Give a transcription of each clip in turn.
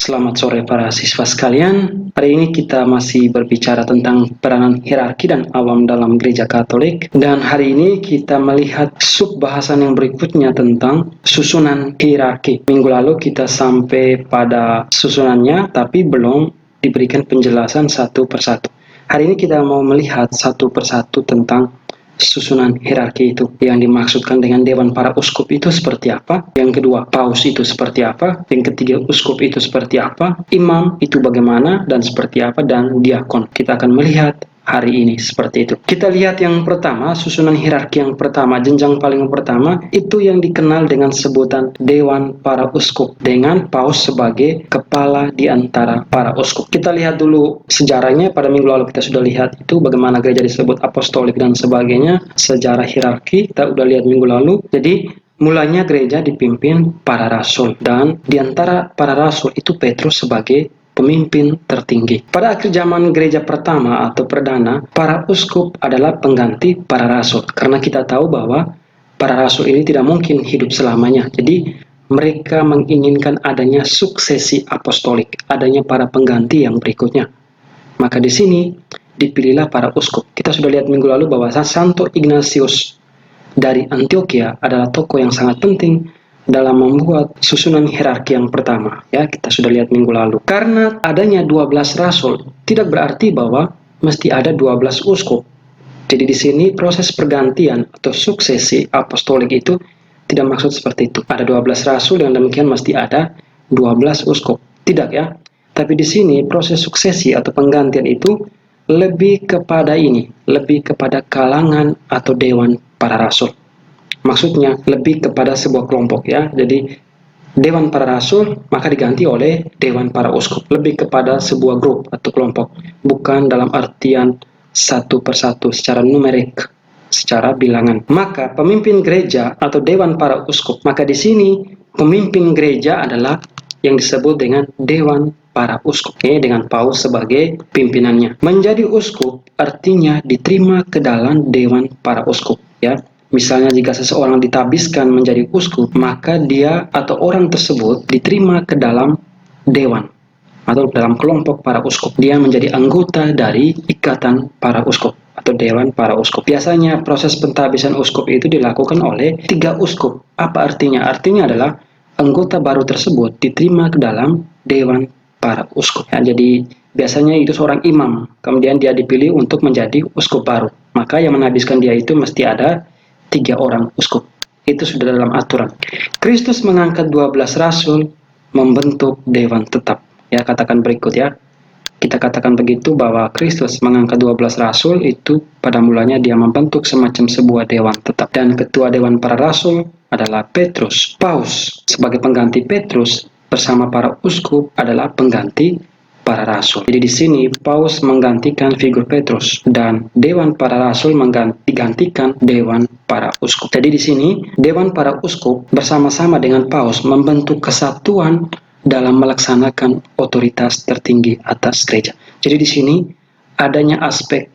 Selamat sore para siswa sekalian. Hari ini kita masih berbicara tentang peranan hierarki dan awam dalam gereja Katolik. Dan hari ini kita melihat sub bahasan yang berikutnya tentang susunan hierarki. Minggu lalu kita sampai pada susunannya, tapi belum diberikan penjelasan satu persatu. Hari ini kita mau melihat satu persatu tentang susunan hierarki itu. Yang dimaksudkan dengan dewan para uskup itu seperti apa, yang kedua paus itu seperti apa, yang ketiga uskup itu seperti apa, imam itu bagaimana dan seperti apa, dan diakon. Kita akan melihat hari ini seperti itu. Kita lihat yang pertama, susunan hierarki yang pertama, jenjang paling pertama itu yang dikenal dengan sebutan dewan para uskup dengan paus sebagai kepala di antara para uskup. Kita lihat dulu sejarahnya. Pada minggu lalu kita sudah lihat itu bagaimana gereja disebut apostolik dan sebagainya, sejarah hierarki kita udah lihat minggu lalu. Jadi mulanya gereja dipimpin para rasul, dan di antara para rasul itu Petrus sebagai pemimpin tertinggi. Pada akhir zaman gereja pertama atau perdana, para uskup adalah pengganti para rasul. Karena kita tahu bahwa para rasul ini tidak mungkin hidup selamanya. Jadi mereka menginginkan adanya suksesi apostolik, adanya para pengganti yang berikutnya. Maka di sini dipilihlah para uskup. Kita sudah lihat minggu lalu bahwa Santo Ignatius dari Antioquia adalah tokoh yang sangat penting dalam membuat susunan hierarki yang pertama. Ya, kita sudah lihat minggu lalu. Karena adanya 12 rasul, tidak berarti bahwa mesti ada 12 uskup. Jadi di sini proses pergantian atau suksesi apostolik itu tidak maksud seperti itu. Ada 12 rasul dan demikian mesti ada 12 uskup. Tidak ya. Tapi di sini proses suksesi atau penggantian itu lebih kepada ini, lebih kepada kalangan atau dewan para rasul. Maksudnya lebih kepada sebuah kelompok ya. Jadi dewan para rasul maka diganti oleh dewan para uskup, lebih kepada sebuah grup atau kelompok, bukan dalam artian satu persatu secara numerik, secara bilangan. Maka pemimpin gereja atau dewan para uskup, maka di sini pemimpin gereja adalah yang disebut dengan dewan para uskup, dengan paus sebagai pimpinannya. Menjadi uskup artinya diterima ke dalam dewan para uskup ya. Misalnya jika seseorang ditabiskan menjadi uskup, maka dia atau orang tersebut diterima ke dalam dewan atau dalam kelompok para uskup. Dia menjadi anggota dari ikatan para uskup atau dewan para uskup. Biasanya proses pentabisan uskup itu dilakukan oleh 3 uskup. Apa artinya? Artinya adalah anggota baru tersebut diterima ke dalam dewan para uskup. Ya, jadi biasanya itu seorang imam, kemudian dia dipilih untuk menjadi uskup baru. Maka yang menabiskan dia itu mesti ada 3 orang uskup. Itu sudah dalam aturan. Kristus mengangkat 12 rasul membentuk dewan tetap. Ya, katakan berikut ya. Kita katakan begitu bahwa Kristus mengangkat 12 rasul itu pada mulanya dia membentuk semacam sebuah dewan tetap. Dan ketua dewan para rasul adalah Petrus. Paus sebagai pengganti Petrus bersama para uskup adalah pengganti para rasul. Jadi di sini paus menggantikan figur Petrus dan dewan para rasul digantikan dewan para uskup. Jadi di sini dewan para uskup bersama-sama dengan paus membentuk kesatuan dalam melaksanakan otoritas tertinggi atas gereja. Jadi di sini adanya aspek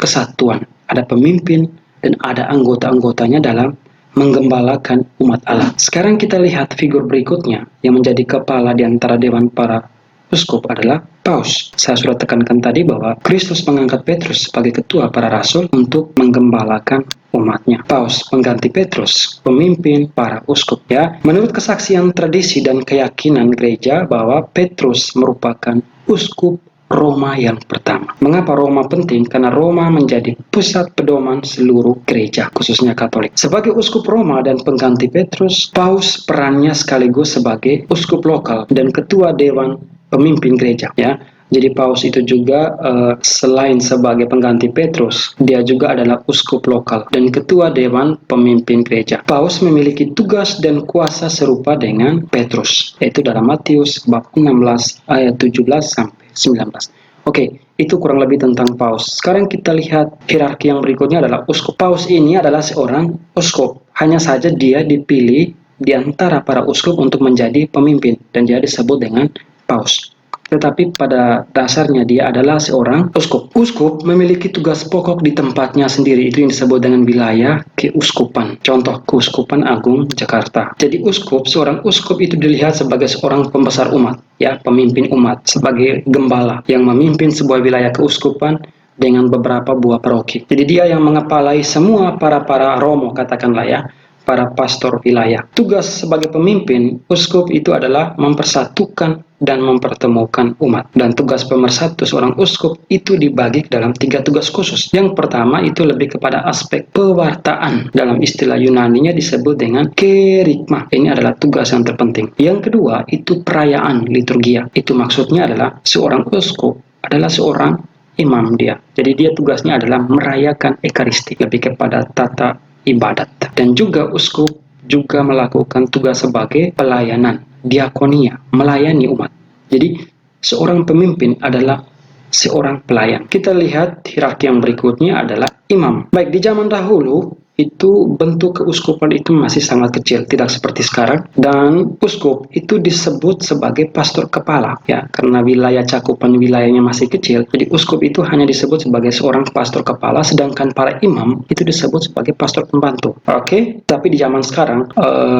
kesatuan, ada pemimpin dan ada anggota-anggotanya dalam menggembalakan umat Allah. Sekarang kita lihat figur berikutnya yang menjadi kepala di antara dewan para uskup adalah paus. Saya sudah tekankan tadi bahwa Kristus mengangkat Petrus sebagai ketua para rasul untuk menggembalakan umatnya. Paus mengganti Petrus, pemimpin para uskup ya. Menurut kesaksian tradisi dan keyakinan gereja bahwa Petrus merupakan uskup Roma yang pertama. Mengapa Roma penting? Karena Roma menjadi pusat pedoman seluruh gereja, khususnya Katolik. Sebagai uskup Roma dan pengganti Petrus, paus perannya sekaligus sebagai uskup lokal dan ketua dewan pemimpin gereja ya. Jadi paus itu juga selain sebagai pengganti Petrus, dia juga adalah uskup lokal dan ketua dewan pemimpin gereja. Paus memiliki tugas dan kuasa serupa dengan Petrus, yaitu dalam Matius bab 16 ayat 17 sampai 19. Oke, itu kurang lebih tentang paus. Sekarang kita lihat hierarki yang berikutnya adalah uskup. Paus ini adalah seorang uskup, hanya saja dia dipilih di antara para uskup untuk menjadi pemimpin dan dia disebut dengan paus. tetapi pada dasarnya dia adalah seorang uskup. Uskup memiliki tugas pokok di tempatnya sendiri, itu yang disebut dengan wilayah keuskupan. Contoh, Keuskupan Agung Jakarta. Jadi seorang uskup itu dilihat sebagai seorang pembesar umat, ya, pemimpin umat, sebagai gembala yang memimpin sebuah wilayah keuskupan dengan beberapa buah paroki. Jadi dia yang mengepalai semua para romo, katakanlah ya, para pastor wilayah. Tugas sebagai pemimpin uskup itu adalah mempersatukan dan mempertemukan umat. Dan tugas pemersatu seorang uskup itu dibagi dalam 3 tugas khusus. Yang pertama itu lebih kepada aspek pewartaan. Dalam istilah Yunaninya disebut dengan kerigma. Ini adalah tugas yang terpenting. Yang kedua itu perayaan liturgia. Itu maksudnya adalah seorang uskup adalah seorang imam dia. Jadi dia tugasnya adalah merayakan ekaristi, lebih kepada tata ibadat. Dan juga uskup juga melakukan tugas sebagai pelayanan, diakonia, melayani umat. Jadi seorang pemimpin adalah seorang pelayan. Kita lihat hierarki yang berikutnya adalah imam. Baik, di zaman dahulu itu bentuk keuskupan itu masih sangat kecil, tidak seperti sekarang. Dan uskup itu disebut sebagai pastor kepala, ya, karena wilayah cakupan wilayahnya masih kecil. Jadi uskup itu hanya disebut sebagai seorang pastor kepala, sedangkan para imam itu disebut sebagai pastor pembantu. Oke, tapi di zaman sekarang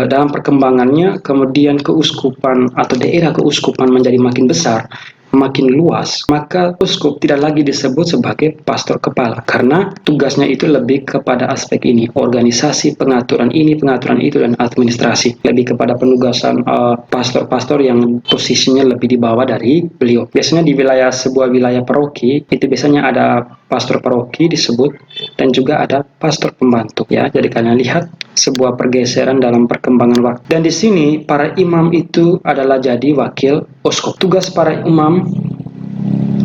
dalam perkembangannya, kemudian keuskupan atau daerah keuskupan menjadi makin besar, makin luas, maka uskup tidak lagi disebut sebagai pastor kepala karena tugasnya itu lebih kepada aspek ini, organisasi, pengaturan ini, pengaturan itu, dan administrasi, lebih kepada penugasan pastor-pastor yang posisinya lebih di bawah dari beliau. Biasanya di sebuah wilayah paroki itu biasanya ada pastor paroki disebut dan juga ada pastor pembantu, ya. Jadi kalian lihat sebuah pergeseran dalam perkembangan waktu. Dan di sini para imam itu adalah jadi wakil uskup. Tugas para imam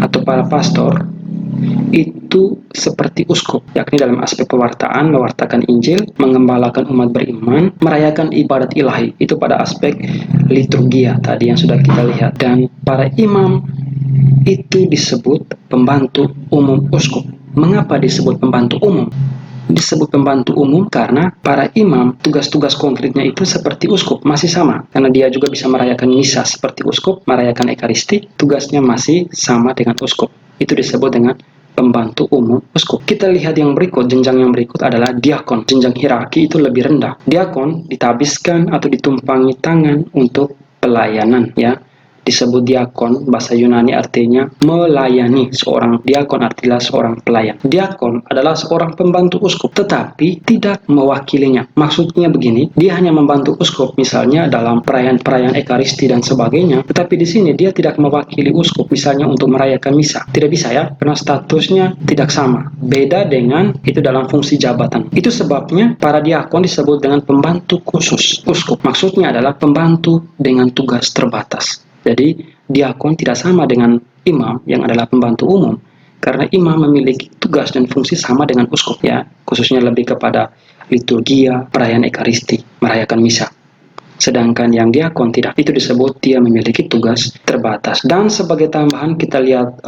atau para pastor itu seperti uskup, yakni dalam aspek pewartaan, mewartakan Injil, mengembalakan umat beriman, merayakan ibadat ilahi. Itu pada aspek liturgia tadi yang sudah kita lihat. Dan para imam itu disebut pembantu umum uskup. Mengapa disebut pembantu umum? Disebut pembantu umum karena para imam tugas-tugas konkretnya itu seperti uskup, masih sama, karena dia juga bisa merayakan misa seperti uskup, merayakan ekaristi, tugasnya masih sama dengan uskup. Itu disebut dengan pembantu umum uskup. Kita lihat yang berikut, jenjang yang berikut adalah diakon. Jenjang hierarki itu lebih rendah. Diakon ditabiskan atau ditumpangi tangan untuk pelayanan, ya. Disebut diakon, bahasa Yunani artinya melayani. Seorang diakon artinya seorang pelayan. Diakon adalah seorang pembantu uskup, tetapi tidak mewakilinya. Maksudnya begini, dia hanya membantu uskup, misalnya dalam perayaan-perayaan ekaristi dan sebagainya, tetapi di sini dia tidak mewakili uskup, misalnya untuk merayakan misa. Tidak bisa, ya, karena statusnya tidak sama. Beda dengan itu dalam fungsi jabatan. Itu sebabnya para diakon disebut dengan pembantu khusus uskup. Maksudnya adalah pembantu dengan tugas terbatas. Jadi diakon tidak sama dengan imam yang adalah pembantu umum, karena imam memiliki tugas dan fungsi sama dengan uskup, ya, khususnya lebih kepada liturgia, perayaan ekaristi, merayakan misa. Sedangkan yang diakon tidak, itu disebut dia memiliki tugas terbatas. Dan sebagai tambahan kita lihat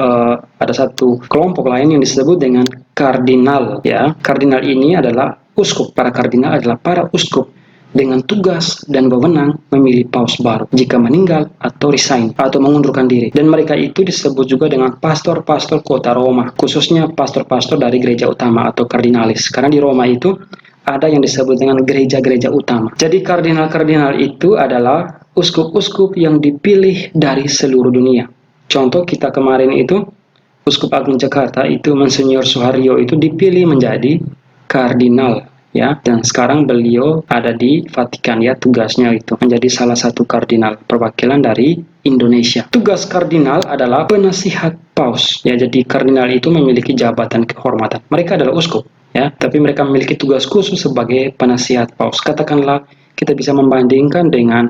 ada satu kelompok lain yang disebut dengan kardinal, ya. Kardinal ini adalah uskup. Para kardinal adalah para uskup dengan tugas dan wewenang memilih paus baru jika meninggal atau resign atau mengundurkan diri. Dan mereka itu disebut juga dengan pastor-pastor kota Roma, khususnya pastor-pastor dari gereja utama atau kardinalis, karena di Roma itu ada yang disebut dengan gereja-gereja utama. Jadi kardinal-kardinal itu adalah uskup-uskup yang dipilih dari seluruh dunia. Contoh kita kemarin itu Uskup Agung Jakarta itu Monsinyur Suharyo itu dipilih menjadi kardinal, ya, dan sekarang beliau ada di Vatikan, ya, tugasnya itu menjadi salah satu kardinal perwakilan dari Indonesia. Tugas kardinal adalah penasihat paus, ya. Jadi kardinal itu memiliki jabatan kehormatan. Mereka adalah uskup, ya, tapi mereka memiliki tugas khusus sebagai penasihat paus. Katakanlah kita bisa membandingkan dengan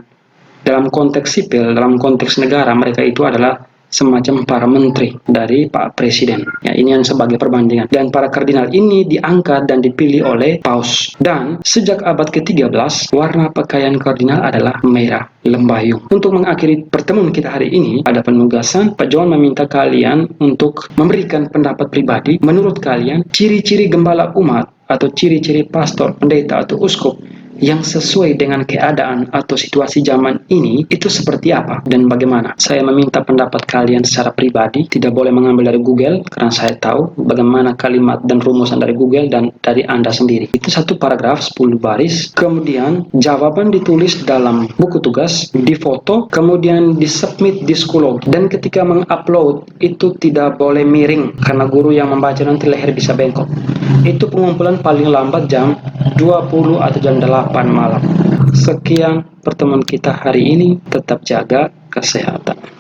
dalam konteks sipil, dalam konteks negara, mereka itu adalah semacam para menteri dari Pak Presiden. Ya, ini yang sebagai perbandingan. Dan para kardinal ini diangkat dan dipilih oleh paus. Dan sejak abad ke-13, warna pakaian kardinal adalah merah lembayung. Untuk mengakhiri pertemuan kita hari ini, ada penugasan. Pak John meminta kalian untuk memberikan pendapat pribadi. Menurut kalian, ciri-ciri gembala umat atau ciri-ciri pastor, pendeta, atau uskup yang sesuai dengan keadaan atau situasi zaman ini itu seperti apa dan bagaimana. Saya meminta pendapat kalian secara pribadi, tidak boleh mengambil dari Google karena saya tahu bagaimana kalimat dan rumusan dari Google dan dari Anda sendiri. Itu satu paragraf 10 baris, kemudian jawaban ditulis dalam buku tugas, difoto, kemudian disubmit di Schoology. Dan ketika mengupload itu tidak boleh miring karena guru yang membaca nanti leher bisa bengkok. Itu pengumpulan paling lambat jam 20 atau jam 8 malam. Sekian pertemuan kita hari ini, tetap jaga kesehatan.